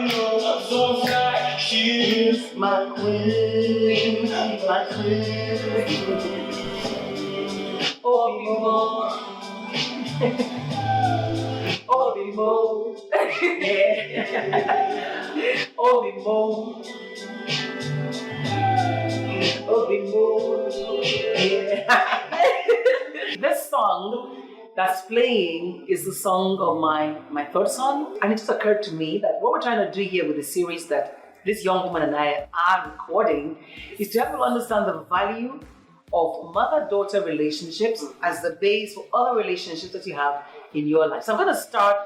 know so fly. She is my queen, my queen. Obimo, yeah. Obimo, yeah. This song that's playing is the song of my third son, and it just occurred to me that what we're trying to do here with the series that this young woman and I are recording is to help you understand the value of mother-daughter relationships as the base for other relationships that you have in your life. So I'm going to start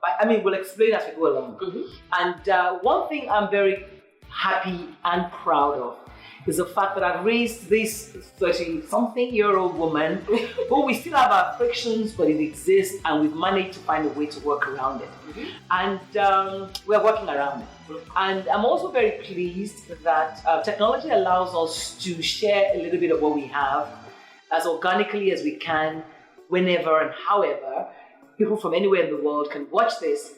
by, we'll explain as we go along. Mm-hmm. And one thing I'm very happy and proud of is the fact that I've raised this 30-something-year-old woman who we still have our frictions, but it exists, and we've managed to find a way to work around it. Mm-hmm. And we're working around it. And I'm also very pleased that technology allows us to share a little bit of what we have as organically as we can, whenever and however. People from anywhere in the world can watch this,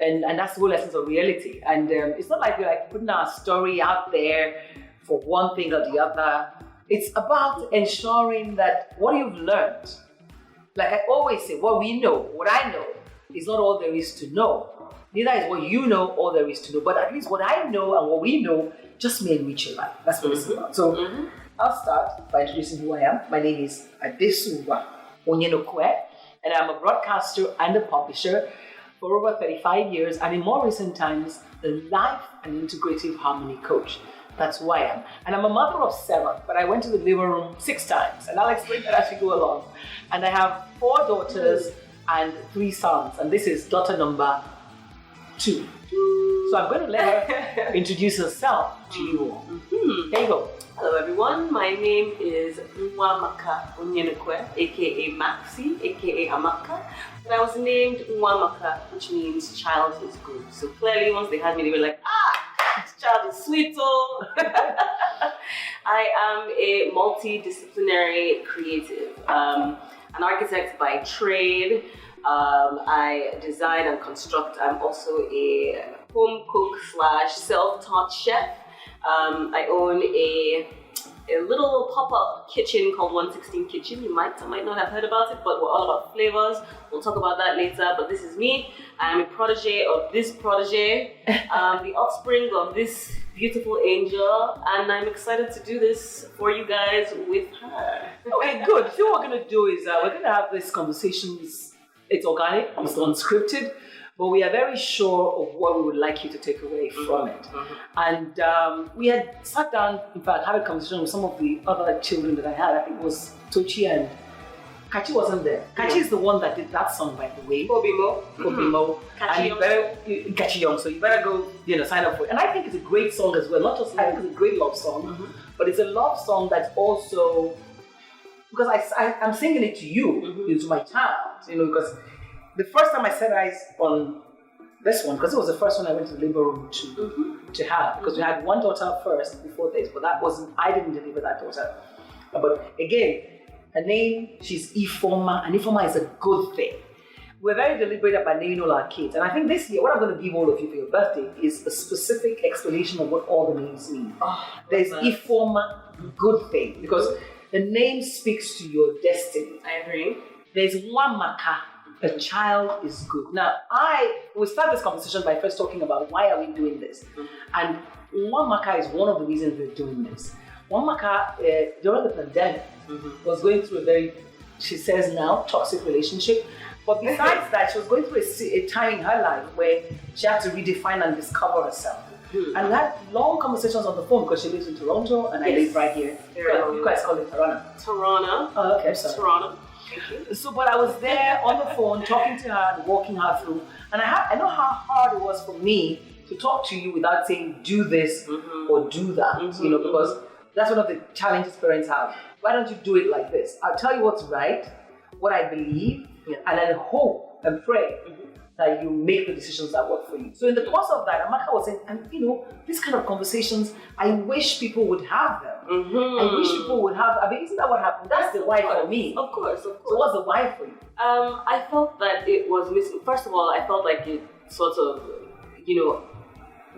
and that's the whole essence of reality. And it's not like we're like putting our story out there for one thing or the other. It's about ensuring that what you've learned, like I always say, what we know, what I know, is not all there is to know. Neither is what you know all there is to know, but at least what I know and what we know just may enrich your life. That's what it's about. So I'll start by introducing who I am. My name is Adesuwa Onyenokwe, and I'm a broadcaster and a publisher for over 35 years, and in more recent times, the life and integrative harmony coach. That's who I am. And I'm a mother of 7, but I went to the living room 6 times, and I'll explain that as we go along. And I have 4 daughters and 3 sons, and this is daughter number 2. So I'm going to let her introduce herself to you all. Here you go. Hello everyone, my name is Momma-Dotter, aka Maxe, aka Amaka. But I was named Momma-Dotter, which means child is good. So clearly once they had me, they were like, this child is sweet. I am a multidisciplinary creative, an architect by trade. I design and construct. I'm also a home cook / self-taught chef. I own a little pop-up kitchen called 116 Kitchen. You might or might not have heard about it, but we're all about flavors. We'll talk about that later, but this is me. I'm a protege of this protege, the offspring of this beautiful angel, and I'm excited to do this for you guys with her. Okay, good. So what we're going to do is we're going to have these conversations. It's organic, it's unscripted, but we are very sure of what we would like you to take away from it. And we had sat down, in fact, had a conversation with some of the other children that I had. I think it was Tochi and Kachi wasn't there. Kachi is the one that did that song, by the way. Obimo. Kachi Young. So you better go, sign up for it. And I think it's a great song as well. Not just, I think it's a great love song, but it's a love song that's also, because I'm singing it to you, to my child, because the first time I set eyes on this one, because it was the first one I went to the labor room to have, because we had one daughter first before this, but I didn't deliver that daughter. But again, her name, she's Ifoma, and Ifoma is a good thing. We're very deliberate about naming all our kids, and I think this year, what I'm going to give all of you for your birthday is a specific explanation of what all the names mean. There's Ifoma, good thing, because the name speaks to your destiny. I agree. There's Wamaka, a child is good. Now, we start this conversation by first talking about why are we doing this. And Wamaka is one of the reasons we're doing this. Wamaka, during the pandemic, was going through a very, she says now, toxic relationship. But besides that, she was going through a time in her life where she had to redefine and discover herself. And we had long conversations on the phone because she lives in Toronto and I live right here. You guys call it Toronto. Toronto. Oh, okay, sorry. Toronto. Thank you. So, but I was there on the phone talking to her and walking her through. And I know how hard it was for me to talk to you without saying do this or do that, because that's one of the challenges parents have. Why don't you do it like this? I'll tell you what's right, what I believe, and then hope and pray that you make the decisions that work for you. So in the course of that, Amaka was saying, and these kind of conversations, I wish people would have them. I wish people would have, isn't that what happened? That's the why for me. Of course. So what's the why for you? I felt that it was missing. First of all, I felt like it sort of,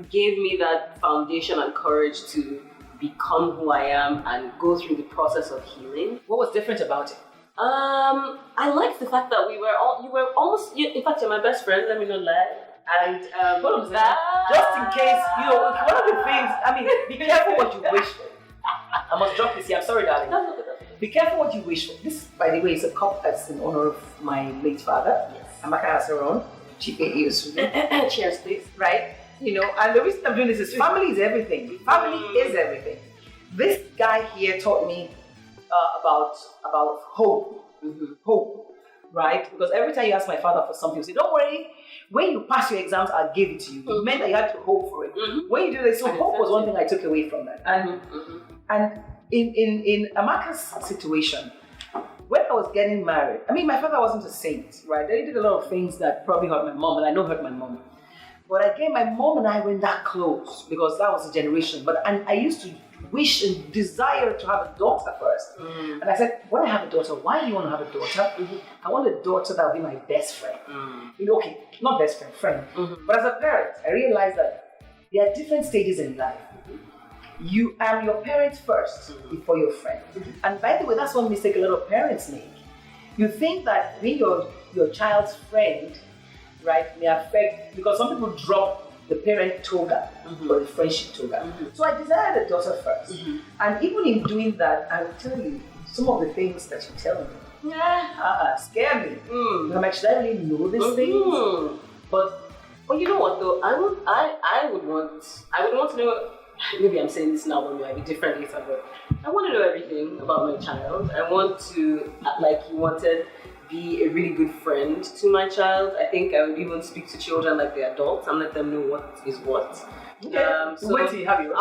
gave me that foundation and courage to become who I am and go through the process of healing. What was different about it? I liked the fact that you were almost, in fact, you're my best friend, let me not lie. And just in case, one of the things, be careful what you wish for. I must drop this here, I'm sorry, darling. Be careful what you wish for. This, by the way, is a cup that's in honor of my late father. Yes. Amaka has her own. Cheers, please. Right? And the reason I'm doing this is family is everything. Family is everything. This guy here taught me about hope. Hope, right? Because every time you ask my father for something, you say, don't worry, when you pass your exams, I'll give it to you. It meant that you had to hope for it. When you do this, so hope was one thing I took away from that. And in Amaka's situation, when I was getting married, my father wasn't a saint, right? He did a lot of things that probably hurt my mom, and I know hurt my mom. But again, my mom and I weren't that close because that was a generation. And I used to wish and desire to have a daughter first. And I said, when I have a daughter, why do you want to have a daughter? I want a daughter that will be my best friend. Okay, not best friend, friend. But as a parent, I realized that there are different stages in life. You are your parents first before your friend. And by the way, that's one mistake a lot of parents make. You think that being your child's friend, right, may affect, because some people drop the parent toga or the friendship toga. So I desired a daughter first. And even in doing that, I will tell you some of the things that you tell me. Scare me. I'm like, should I really know these things? But you know what though? I would want to know. Maybe I'm saying this now, but maybe different later. But I want to know everything about my child. I want to, like you wanted, be a really good friend to my child. I think I would even speak to children like they're adults and let them know what is what. Okay. So wait till you have your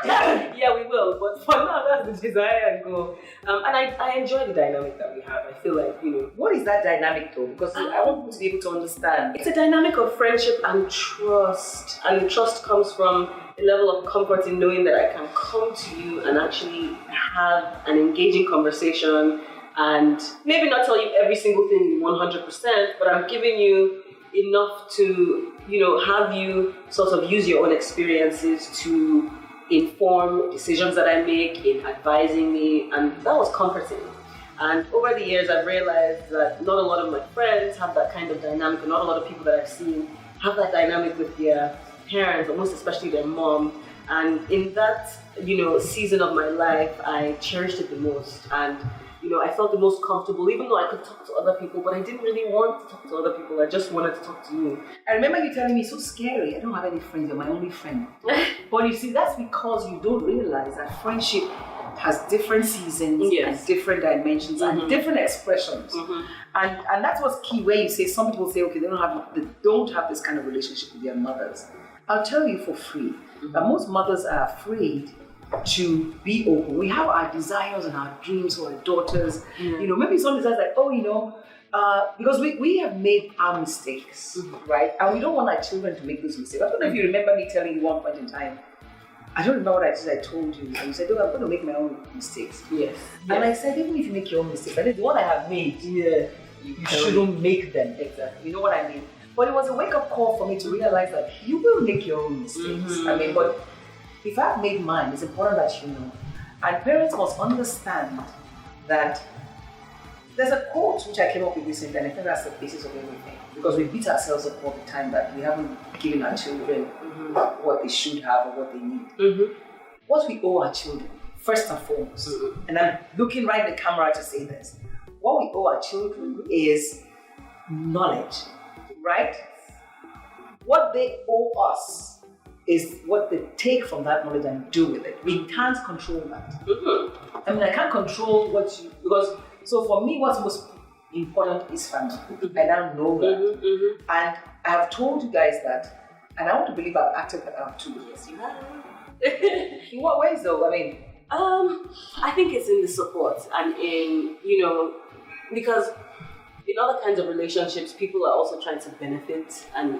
yeah, we will. But for now, that's the desire and goal. And I enjoy the dynamic that we have. I feel like, What is that dynamic though? Because I want people to be able to understand. It's a dynamic of friendship and trust. And the trust comes from a level of comfort in knowing that I can come to you and actually have an engaging conversation and maybe not tell you every single thing 100%, but I'm giving you enough to, have you sort of use your own experiences to inform decisions that I make, in advising me, and that was comforting. And over the years, I've realized that not a lot of my friends have that kind of dynamic, and not a lot of people that I've seen have that dynamic with their parents, or most especially their mom. And in that, season of my life, I cherished it the most. And I felt the most comfortable, even though I could talk to other people, but I didn't really want to talk to other people. I just wanted to talk to you. I remember you telling me, so scary, I don't have any friends, you're my only friend. But you see, that's because you don't realize that friendship has different seasons and different dimensions and different expressions. And that's what's key, where you say, some people say, okay, they don't have this kind of relationship with their mothers. I'll tell you for free that most mothers are afraid to be open. We have our desires and our dreams for our daughters. Maybe some desires like, because we have made our mistakes, right? And we don't want our children to make those mistakes. I don't know if you remember me telling you one point in time. I don't remember what I told you. And you said, I'm going to make my own mistakes. Yes. And I said, even if you make your own mistakes, I think the one I have made, you shouldn't make them. Exactly. You know what I mean? But it was a wake-up call for me to realize that you will make your own mistakes. But if I've made mine, it's important that you know. And parents must understand that there's a quote which I came up with recently, and I think that's the basis of everything. Because we beat ourselves up all the time that we haven't given our children what they should have or what they need. What we owe our children, first and foremost, and I'm looking right in the camera to say this, what we owe our children is knowledge, right? What they owe us is what they take from that knowledge and do with it. We can't control that. I can't control so for me, what's most important is family. I now know that. And I have told you guys that, and I want to believe I've acted that out too. Yes, you have. In what ways though? I think it's in the support and in, because in other kinds of relationships, people are also trying to benefit and,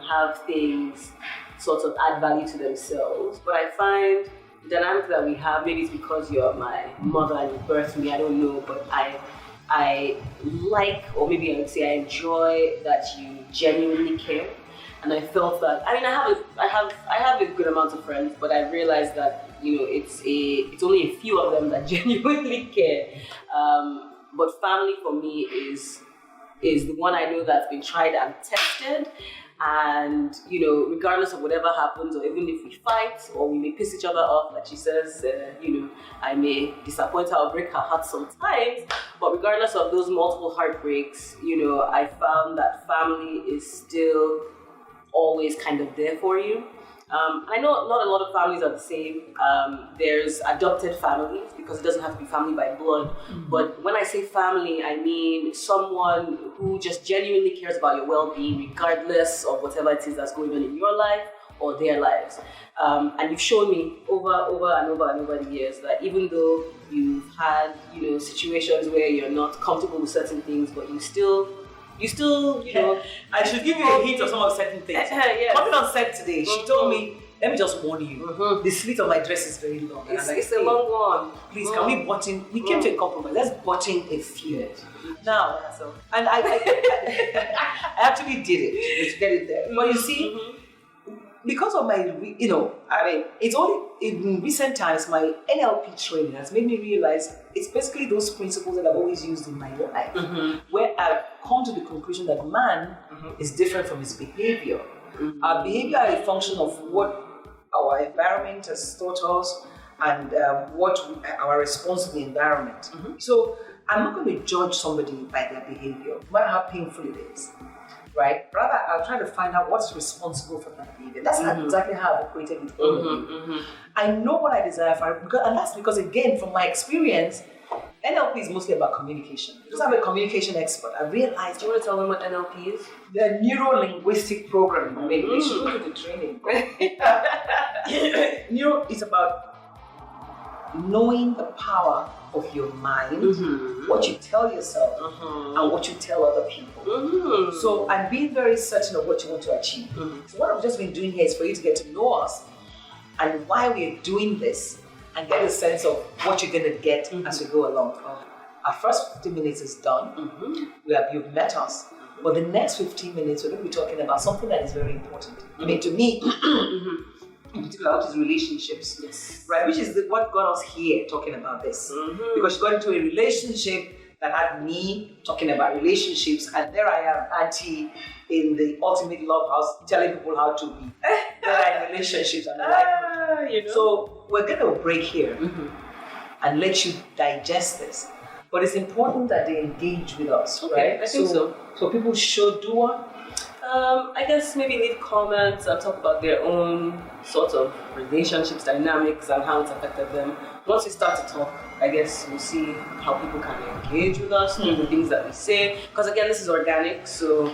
have things sort of add value to themselves. But I find the dynamic that we have, maybe it's because you're my mother and you birthed me, I don't know, but I like, or maybe I would say I enjoy that you genuinely care. and I felt that. I mean, I have a good amount of friends, but I realized that it's only a few of them that genuinely care. But family for me is the one I know that's been tried and tested. And regardless of whatever happens, or even if we fight or we may piss each other off, like she says, I may disappoint her or break her heart sometimes. But regardless of those multiple heartbreaks, I found that family is still always kind of there for you. I know not a lot of families are the same. There's adopted families, because it doesn't have to be family by blood. Mm-hmm. But when I say family, I mean someone who just genuinely cares about your well-being, regardless of whatever it is that's going on in your life or their lives. And you've shown me over and over the years that even though you've had, situations where you're not comfortable with certain things, but you still, I should give you a hint of some of certain things. Yes. Coming on set today, she told me, let me just warn you, the slit of my dress is very long. It's a long one. Please, can we button? We came to a compromise. Let's button a few. Now, and I actually did it to get it there. But you see, because of my, it's only in recent times, my NLP training has made me realize it's basically those principles that I've always used in my life, where I've come to the conclusion that man is different from his behavior. Our behavior is a function of what our environment has taught us and our response to the environment. So I'm not going to judge somebody by their behavior, no matter how painful it is. Right? Rather, I'll try to find out what's responsible for that behavior. That's exactly how I've equated with all of you. I know what I desire for it, and that's because, again, from my experience, NLP is mostly about communication. Because I'm a communication expert, I realized. Do you want to tell them what NLP is? The neuro-linguistic programming. Maybe they should go to the training. Neuro is about knowing the power of your mind, what you tell yourself, and what you tell other people. So, and being very certain of what you want to achieve. So what I've just been doing here is for you to get to know us and why we're doing this, and get a sense of what you're going to get as we go along. Our first 15 minutes is done. You've met us. But the next 15 minutes, we're going to be talking about something that is very important. I mean, to me, in particular, which is relationships. Yes. Right, which is what got us here talking about this. Because she got into a relationship that had me talking about relationships, and there I am, auntie, in the ultimate love house, telling people how to be. There are in relationships and like. So we're going to break here and let you digest this. But it's important that they engage with us, right? I think so. So people should do what? I guess maybe leave comments and talk about their own sort of relationships, dynamics, and how it's affected them. Once we start to talk, I guess we'll see how people can engage with us, through the things that we say. Because again, this is organic, so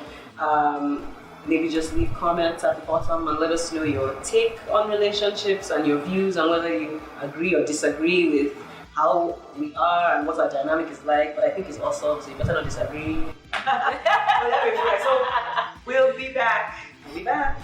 maybe just leave comments at the bottom and let us know your take on relationships and your views and whether you agree or disagree with how we are and what our dynamic is like. But I think it's awesome, so you better not disagree. So we'll be back. We'll be back.